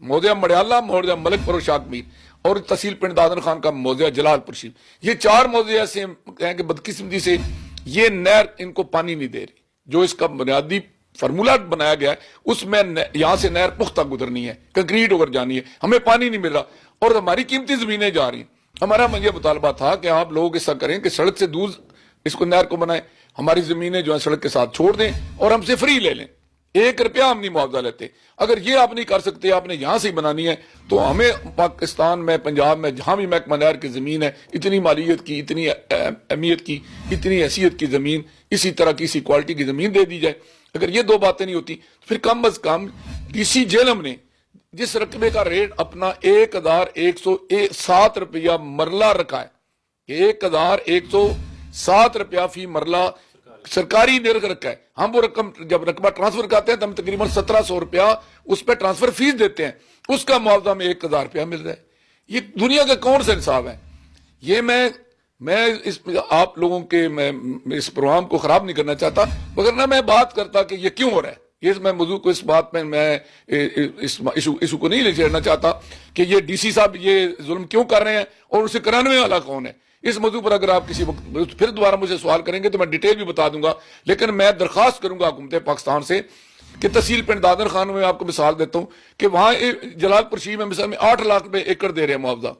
موضع مڑیالہ، موضع ملک پر شاک میر اور تحصیل پنڈ دادن خان کا موضع جلال پور شریف، یہ 4 موضع ایسے ہیں کہ بدقسمتی سے یہ نہر ان کو پانی نہیں دے رہی. جو اس کا بنیادی فارمولہ بنایا گیا ہے اس میں یہاں سے نہر پختہ گزرنی ہے، کنکریٹ ہو کر جانی ہے، ہمیں پانی نہیں مل رہا اور ہماری قیمتی زمینیں جا رہی ہیں. ہمارا یہ مطالبہ تھا کہ آپ لوگ ایسا کریں کہ سڑک سے دور اس کو نہر کو بنائیں، ہماری زمینیں جو ہیں سڑک کے ساتھ چھوڑ دیں اور ہم سے فری لے لیں. 1 روپیہ ہم نہیں معاوضہ لیتے. اگر یہ آپ نہیں کر سکتے، آپ نے یہاں سے ہی بنانی ہے، تو ہمیں پاکستان میں، پنجاب میں جہاں بھی محکمہ نہر کی زمین ہے، اتنی مالیت کی، اتنی اہمیت کی، اتنی حیثیت کی زمین، اسی طرح کی اسی کوالٹی کی زمین دے دی جائے. اگر یہ 2 باتیں نہیں ہوتی تو پھر کم از کم ڈی سی جیلم نے جس رقبے کا ریٹ اپنا 1107 روپیہ مرلہ رکھا ہے، 1107 روپیہ فی مرلہ سرکاری نرخ رکھا ہے. ہم وہ رقم جب رقبہ ٹرانسفر کرتے ہیں تو ہم تقریباً 1700 روپیہ اس پہ ٹرانسفر فیس دیتے ہیں، اس کا معاوضہ میں 1000 روپیہ مل رہا ہے. یہ دنیا کا کون سا انصاف ہے؟ یہ میں آپ لوگوں کے میں اس پروگرام کو خراب نہیں کرنا چاہتا، مگر نہ میں بات کرتا کہ یہ کیوں ہو رہا ہے. یہ میں موضوع کو اس بات میں اس ایشو کو نہیں چھیڑنا چاہتا کہ یہ ڈی سی صاحب یہ ظلم کیوں کر رہے ہیں اور اسے کرانے والا کون ہے. اس موضوع پر اگر آپ کسی وقت پھر دوبارہ مجھے سوال کریں گے تو میں ڈیٹیل بھی بتا دوں گا، لیکن میں درخواست کروں گا حکومت پاکستان سے کہ تحصیل پنڈ دادن خان میں آپ کو مثال دیتا ہوں کہ وہاں جلال پور شریف میں مثال میں 8 لاکھ روپے ایکڑ دے رہے ہیں معاوضہ.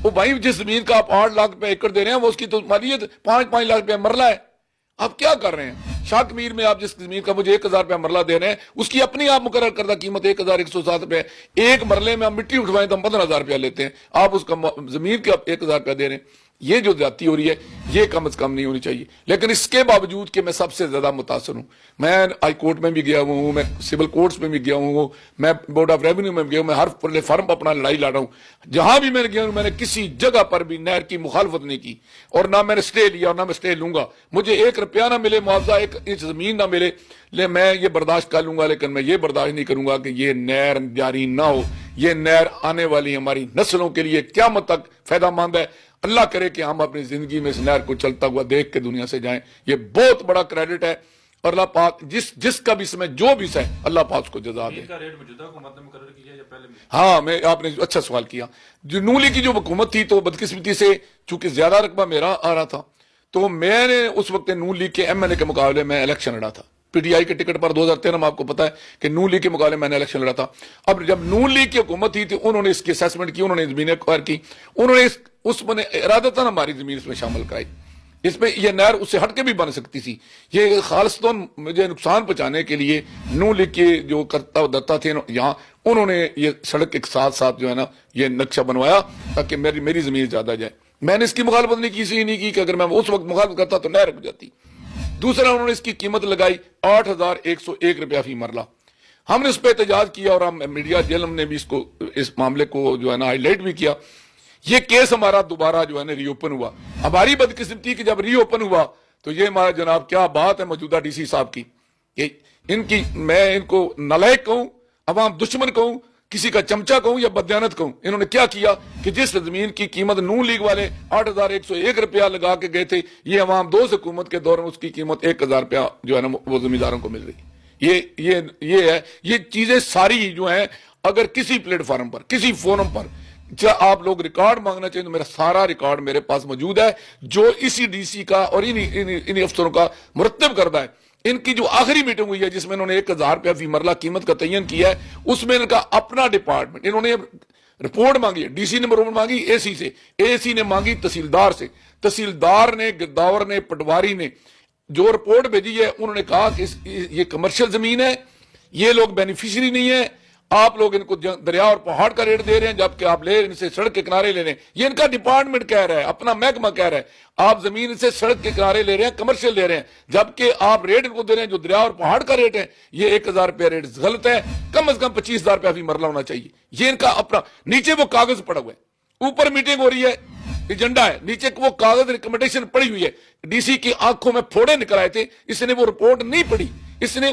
وہ بھائی جس زمین کا آپ 8 لاکھ روپے ایکڑ دے رہے ہیں وہ اس کی تو مالیت 5 لاکھ روپے مرلہ ہے. آپ کیا کر رہے ہیں؟ شاک میر میں آپ جس زمین کا مجھے 1000 روپے مرلہ دے رہے ہیں اس کی اپنی آپ مقرر کردہ قیمت 1107 روپے. ایک مرلے میں ہم مٹی اٹھوائیں تو ہم 15000 روپیہ لیتے ہیں، آپ اس کا زمین کے 1000 روپیہ دے رہے ہیں. یہ جو زیادتی ہو رہی ہے یہ کم از کم نہیں ہونی چاہیے. لیکن اس کے باوجود کہ میں سب سے زیادہ متاثر ہوں، میں ہائی کورٹ میں بھی گیا ہوں، میں سول کورٹس میں بھی گیا ہوں، میں بورڈ آف ریونیو میں بھی گیا ہوں، میں ہر پلیٹ فارم پر اپنا لڑائی لڑ رہا ہوں. جہاں بھی میں نے گیا ہوں میں نے کسی جگہ پر بھی نہر کی مخالفت نہیں کی اور نہ میں نے سٹے لیا اور نہ میں سٹے لوں گا. مجھے 1 روپیہ نہ ملے معاوضہ، 1 انچ زمین نہ ملے، میں یہ برداشت کر لوں گا، لیکن میں یہ برداشت نہیں کروں گا کہ یہ نہر جاری نہ ہو. یہ نہر آنے والی ہماری نسلوں کے لیے قیامت تک فائدہ مند ہے. اللہ کرے کہ ہم اپنی زندگی میں اس نہر کو چلتا ہوا دیکھ کے دنیا سے جائیں. یہ بہت بڑا کریڈٹ ہے اور اللہ پاک جس کا بھی اس میں جو بھی ہے اللہ پاک اس کو جزا دے. ہاں میں آپ نے اچھا سوال کیا. جو نون لیگ کی جو حکومت تھی تو بدقسمتی سے چونکہ زیادہ رقبہ میرا آ رہا تھا تو میں نے اس وقت نون لیگ کے ایم این اے کے مقابلے میں الیکشن لڑا تھا. پی ٹی آئی کے ٹکٹ پر 2013 میں آپ کو پتا ہے کہ نون لیگ کے مقابلے میں نے الیکشن لڑا تھا. اب جب نون لیگ کی حکومت تھی تو انہوں نے اس کی اسیسمنٹ کی، انہوں نے زمینیں ایکوائر کی، انہوں نے اس میں ارادتاً ہماری زمین اس میں شامل کرائی. اس میں یہ نہر اس سے ہٹ کے بھی بن سکتی تھی. یہ خالصتاً مجھے نقصان پہنچانے کے لیے نون لیگ کے جو کرتا دتا تھے یہاں انہوں نے یہ سڑک کے ساتھ ساتھ جو ہے نا یہ نقشہ بنوایا تاکہ میری زمین زیادہ جائے. میں نے اس کی مخالفت نہیں کی، اسی نہیں کی کہ اگر میں اس وقت مخالفت کرتا تو نہر رک جاتی. دوسرا انہوں نے اس کی قیمت لگائی 8101 روپیہ فی مرلہ. ہم نے اس پہ احتجاج کیا اور ہم میڈیا جیلم نے بھی اس معاملے کو جو ہے نا ہائی لائٹ بھی کیا. یہ کیس ہمارا دوبارہ جو ہے نا ری اوپن ہوا. ہماری بدقسمتی کہ جب ری اوپن ہوا تو یہ ہمارا جناب کیا بات ہے موجودہ ڈی سی صاحب کی کہ میں ان کو نالائق کہوں، عوام دشمن کہوں، کسی کا چمچہ کہوں یا بدیانت کہوں. انہوں نے کیا کیا کہ جس زمین کی قیمت نون لیگ والے 8101 روپیہ لگا کے گئے تھے، یہ عوام 2 حکومت کے دور میں اس کی قیمت 1000 روپیہ جو ہے نا وہ زمینداروں کو مل رہی. یہ ہے. یہ چیزیں ساری جو ہیں اگر کسی پلیٹ فارم پر کسی فورم پر آپ لوگ ریکارڈ مانگنا چاہیں تو میرا سارا ریکارڈ میرے پاس موجود ہے جو اسی ڈی سی کا اور انہی افسروں کا مرتب کردہ ہے. ان کی جو آخری میٹنگ ہوئی ہے جس میں انہوں نے 1000 روپیہ فی مرلہ قیمت کا تعین کیا ہے، اس میں ان کا اپنا ڈپارٹمنٹ انہوں نے رپورٹ مانگی ہے. ڈی سی نے رپورٹ مانگی اے سی سے، اے سی نے مانگی تحصیلدار سے، تحصیلدار نے، گداور نے، پٹواری نے جو رپورٹ بھیجی ہے انہوں نے کہا کہ یہ کمرشل زمین ہے، یہ لوگ بینیفیشری نہیں ہے، آپ لوگ ان کو دریا اور پہاڑ کا ریٹ دے رہے ہیں جبکہ آپ ان سے سڑک کے کنارے لے رہے ہیں. یہ ان کا ڈپارٹمنٹ کہہ رہا ہے، اپنا محکمہ کہہ رہا ہے آپ زمین سے سڑک کے کنارے لے رہے ہیں، کمرشل لے رہے ہیں، جبکہ آپ ریٹ ان کو دے رہے ہیں جو دریا اور پہاڑ کا ریٹ ہے. یہ 1000 روپیہ ریٹ غلط ہے، کم از کم 25000 روپیہ فی مرلہ ہونا چاہیے. یہ ان کا اپنا نیچے وہ کاغذ پڑا ہوا ہے، اوپر میٹنگ ہو رہی ہے، ایجنڈا ہے، نیچے وہ کاغذ ریکمنڈیشن پڑی ہوئی ہے. ڈی سی کی آنکھوں میں پھوڑے نکل آئے تھے، اس نے وہ رپورٹ نہیں پڑھی. اس نے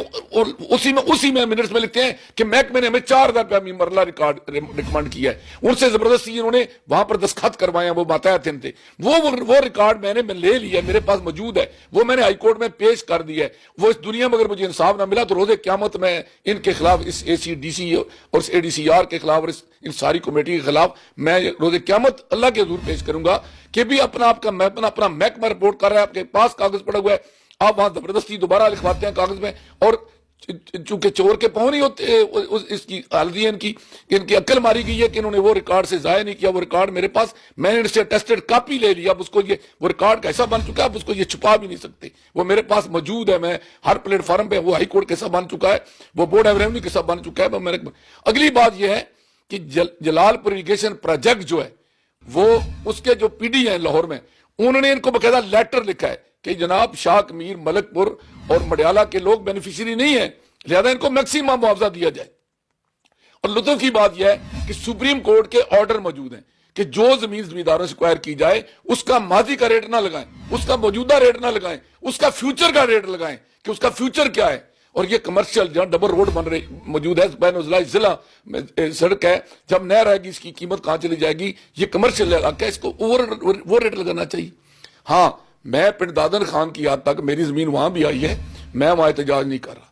اسی میں منٹس میں لکھتے ہیں کہ محکمے نے ہمیں 4,000 مرلہ ریکمینڈ کیا ہے، ان سے زبردستی انہوں نے وہاں پر دستخط کروائے ہیں، وہ ماتحت تھے، وہ ریکارڈ میں نے لے لیا، میرے پاس موجود ہے، وہ میں نے ہائی کورٹ میں پیش کر دیا ہے۔ وہ اس دنیا میں اگر مجھے انصاف نہ ملا تو روز قیامت میں ان کے خلاف، اس اے سی ڈی سی اور اس اے ڈی سی آر کے خلاف اور ان ساری کمیٹی کے خلاف میں روز قیامت اللہ کے حضور پیش کروں گا کہ بھی اپنا محکمہ رپورٹ کر رہا ہے، آپ کے پاس کاغذ پڑا ہوا ہے، آپ وہاں زبردستی دوبارہ لکھواتے ہیں کاغذ میں، اور چونکہ چور کے پاؤں نہیں ہوتے، اس کی حالت یہ ان کی عقل ماری گئی ہے کہ انہوں نے وہ ریکارڈ سے ضائع نہیں کیا، وہ ریکارڈ میرے پاس، میں نے ان سے ٹیسٹڈ کاپی لے لیا، اب اس کو وہ ریکارڈ کیسا بن چکا ہے، اب اس کو یہ چھپا بھی نہیں سکتے، وہ میرے پاس موجود ہے، میں ہر پلیٹ فارم پہ، وہ ہائی کورٹ کیسا بن چکا ہے، وہ بورڈ آف ریونیو کیسا بن چکا ہے۔ اگلی بات یہ ہے کہ جلال پور اریگیشن پروجیکٹ جو ہے، وہ اس کے جو پی ڈی ہیں لاہور میں، انہوں نے ان کو باقاعدہ لیٹر لکھا ہے کہ جناب شاک میر، ملک پور اور مڈیالہ کے لوگ بینیفیشری نہیں ہیں، لہذا ان کو میکسیمم معاوضہ دیا جائے۔ اور لطف کی بات یہ ہے کہ سپریم کورٹ کے آرڈر موجود ہیں کہ جو زمین زمینداروں سے ایکوائر کی جائے اس کا ماضی کا ریٹ نہ لگائیں، اس کا موجودہ ریٹ نہ لگائیں، اس کا فیوچر کا ریٹ لگائیں کہ اس کا فیوچر کیا ہے۔ اور یہ کمرشل جہاں ڈبل روڈ بن رہی موجود ہے، بین اضلاعی ضلع میں سڑک ہے، جب نہر آئے گی اس کی قیمت کہاں چلی جائے گی، یہ کمرشل علاقہ ہے، اس کو وہ ریٹ لگانا چاہیے۔ ہاں، میں پنڈ دادن خان کی یاد تک میری زمین وہاں بھی آئی ہے، میں وہاں احتجاج نہیں کر رہا،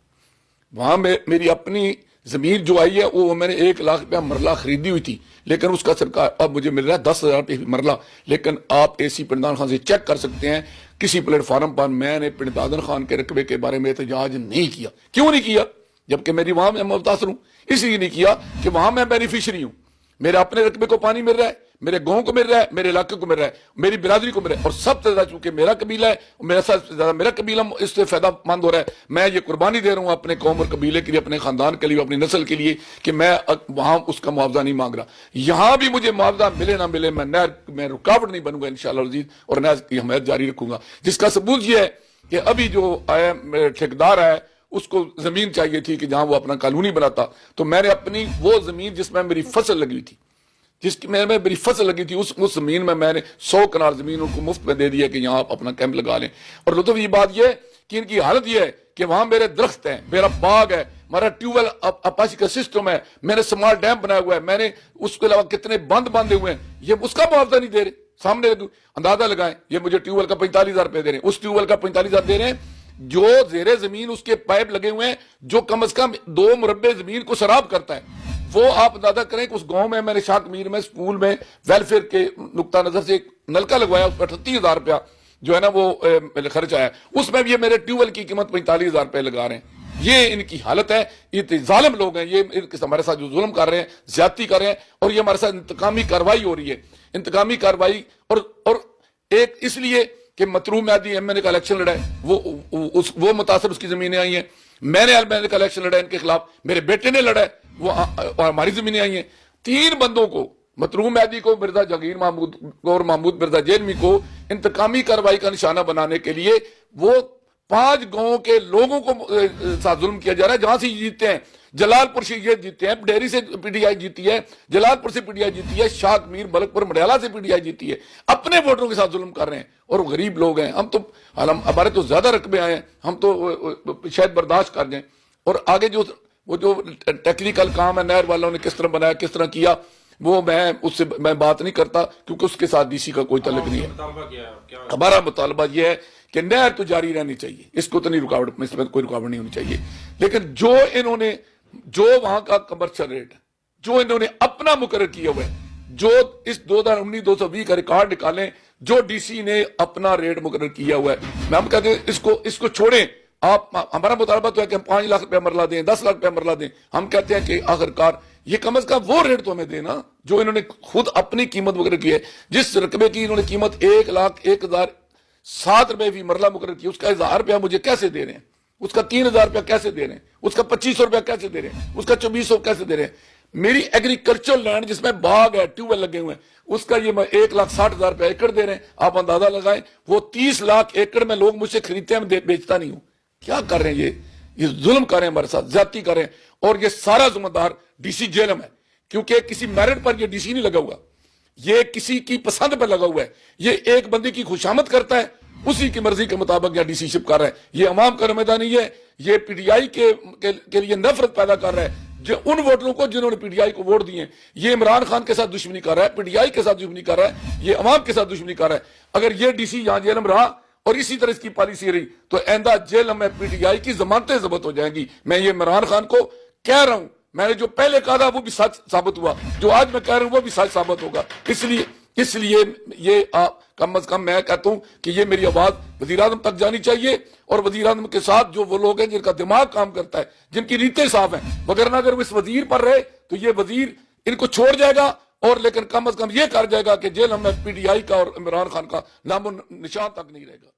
وہاں میری اپنی زمین جو آئی ہے وہ میں نے 1,00,000 روپیہ مرلہ خریدی ہوئی تھی، لیکن اس کا سرکار اب مجھے مل رہا ہے 10,000 روپے مرلہ۔ لیکن آپ اے سی پنڈ دادن خان سے چیک کر سکتے ہیں، کسی پلیٹ فارم پر میں نے پنڈ دادن خان کے رقبے کے بارے میں احتجاج نہیں کیا۔ کیوں نہیں کیا؟ جبکہ میری وہاں میں متاثر ہوں، اس لیے نہیں کیا کہ وہاں میں بینیفیشری ہوں، میرے اپنے رقبے کو پانی مل رہا ہے، میرے گاؤں کو مل رہا ہے، میرے علاقے کو مل رہا ہے، میری برادری کو مل رہا ہے، اور سب سے زیادہ چونکہ میرا قبیلہ ہے، سب سے زیادہ میرا قبیلہ اس سے فائدہ مند ہو رہا ہے، میں یہ قربانی دے رہا ہوں اپنے قوم اور قبیلے کے لیے، اپنے خاندان کے لیے، اپنی نسل کے لیے، کہ میں وہاں اس کا معاوضہ نہیں مانگ رہا۔ یہاں بھی مجھے معاوضہ ملے نہ ملے، میں رکاوٹ نہیں بنوں گا انشاءاللہ العزیز، اور نہر کی حمایت جاری رکھوں گا، جس کا ثبوت یہ ہے کہ ابھی جو آیا ٹھیکیدار ہے اس کو زمین چاہیے تھی کہ جہاں وہ اپنا کالونی بناتا، تو میں نے اپنی وہ زمین جس میں میری فصل لگی تھی، جس کی میں میری فصل لگی تھی، اس زمین میں نے 100 کنال زمین ان کو مفت میں دے دیا کہ یہاں آپ اپنا کیمپ لگا لیں۔ اور لطف یہ بات یہ ہے کہ ان کی حالت یہ ہے کہ وہاں میرے درخت ہیں، میرا باغ ہے، ہمارا ٹیوب ویل اپاچی کا سسٹم ہے، میں نے سمال ڈیم بنایا ہوا ہے، میں نے اس کے علاوہ کتنے بند باندھے ہوئے ہیں، یہ اس کا معاوضہ نہیں دے رہے۔ سامنے اندازہ لگائیں، یہ مجھے ٹیوب ویل کا 45,000 روپے دے رہے ہیں، اس ٹیوب ویل کا 45,000 دے رہے ہیں جو زیر زمین اس کے پائپ لگے ہوئے ہیں، جو کم از کم 2 مربع زمین کو سراب کرتا ہے۔ وہ آپ اندازہ کریں کہ اس گاؤں میں نے شاک میر میں سکول میں ویلفیئر کے نقطہ نظر سے ایک نلکا لگوایا، اس پر 38,000 روپیہ جو ہے نا وہ خرچ آیا، اس میں بھی یہ میرے ٹیوب ویل کی قیمت 45,000 روپے لگا رہے ہیں۔ یہ ان کی حالت ہے، یہ ظالم لوگ ہیں، یہ ہمارے ساتھ جو ظلم کر رہے ہیں، زیادتی کر رہے ہیں، اور یہ ہمارے ساتھ انتقامی کارروائی ہو رہی ہے، انتقامی کارروائی، اور ایک اس لیے کہ مطروح میادی ایم این اے کا الیکشن لڑا ہے، وہ متاثر، اس کی زمینیں آئی ہیں، میں نے ایم این اے کا الیکشن لڑا ہے ان کے خلاف، میرے بیٹے نے لڑا ہے، وہ ہماری زمینیں آئی ہیں۔ 3 بندوں کو، مطروح میادی کو، مرزا جہانگیر محمود اور محمود مرزا جیلمی کو انتقامی کارروائی کا نشانہ بنانے کے لیے وہ 5 گاؤں کے لوگوں کو ساتھ ظلم کیا جا رہا ہے، جہاں سے جیتتے ہیں جلال پور سے یہ جیتے ہیں، ڈیری سے پی ڈی آئی جیتی ہے، جلال پور سے پی ڈی آئی جیتی ہے، شاک میر، ملک پور، مڈیالہ سے پی ڈی آئی جیتی ہے، اپنے ووٹروں کے ساتھ ظلم کر رہے ہیں، اور غریب لوگ ہیں، ہمارے تو زیادہ رقبے آئے ہیں، ہم تو شاید برداشت کر جائیں۔ اور آگے وہ جو ٹیکنیکل کام ہے نہر والوں نے کس طرح بنایا، کس طرح کیا، وہ اس سے میں بات نہیں کرتا کیونکہ اس کے ساتھ ڈی سی کا کوئی تعلق نہیں ہے۔ ہمارا مطالبہ یہ ہے کہ نہر تو جاری رہنی چاہیے، اس کو تو نہیں رکاوٹ، اس میں کوئی رکاوٹ نہیں ہونی چاہیے، لیکن جو وہاں کا کمرشل ریٹ ہے، جو انہوں نے اپنا مقرر کیا ہوا ہے، جو اس 2019-2020 کا ریکارڈ نکالیں، جو ڈی سی نے اپنا ریٹ مقرر کیا ہوا ہے، ہم کہتے ہیں اس کو چھوڑیں۔ ہمارا مطالبہ تو ہے کہ ہم 5 لاکھ روپے مرلہ دیں، 10 لاکھ روپے مرلہ دیں، ہم کہتے ہیں کہ آخرکار یہ کم از کم وہ ریٹ تو ہمیں دینا جو انہوں نے خود اپنی قیمت مقرر کی ہے۔ جس رقبے کی انہوں نے قیمت 1,01,007 روپے فی مرلہ مقرر کی، اس کا 1,000 روپیہ مجھے کیسے دے رہے ہیں، اس کا 3,000 روپیہ کیسے دے رہے ہیں، اس کا 2,500 روپیہ کیسے دے رہے ہیں، اس کا 2,400 کیسے دے رہے ہیں۔ میری ایگریکلچر لینڈ جس میں باغ ہے، ٹیوب ویل لگے ہوئے ہیں، اس کا یہ 1,60,000 روپیہ ایکڑ دے رہے ہیں، آپ اندازہ لگائیں، وہ 30 لاکھ ایکڑ میں لوگ مجھ سے خریدتے ہیں، میں بیچتا نہیں ہوں۔ کیا کر رہے ہیں یہ ظلم کر رہے ہیں ہمارے ساتھ، زیادتی کر رہے ہیں، اور یہ سارا ذمہ دار ڈی سی جیلم ہے، کیونکہ کسی میرٹ پر یہ ڈی سی نہیں لگا ہوا، یہ کسی کی پسند پر لگا ہوا ہے، یہ ایک بندے کی خوشامد کرتا ہے اسی کی مرضی کے مطابق یہاں ڈی سی شپ کر رہا ہے. یہ عوام کا نمائندہ نہیں ہے, یہ پی ٹی آئی کے لیے نفرت پیدا کر رہا ہے. جو ان ووٹروں کو جنہوں نے پی ٹی آئی کو ووٹ دیے, یہ عمران خان کے ساتھ دشمنی کر رہا ہے, پی ٹی آئی کے ساتھ دشمنی کر رہا ہے, یہ عوام کے ساتھ دشمنی کر رہا ہے. اگر یہ ڈی سی یہاں جیل میں رہا اور اسی طرح اس کی پالیسی رہی تو آئندہ جیل میں پی ٹی آئی کی ضمانتیں ضبط ہو جائیں گی. میں یہ عمران خان کو کہہ رہا ہوں, میں نے جو پہلے کہا تھا وہ بھی سچ ثابت ہوا, جو آج میں کہہ رہا ہوں وہ بھی سچ ثابت ہوگا. اس لیے یہ کم از کم میں کہتا ہوں کہ یہ میری آواز وزیر اعظم تک جانی چاہیے, اور وزیر اعظم کے ساتھ جو وہ لوگ ہیں جن کا دماغ کام کرتا ہے, جن کی نیتیں صاف ہیں. وگرنہ اگر وہ اس وزیر پر رہے تو یہ وزیر ان کو چھوڑ جائے گا, اور لیکن کم از کم یہ کر جائے گا کہ جیل میں پی ٹی آئی کا اور عمران خان کا نام و نشان تک نہیں رہے گا.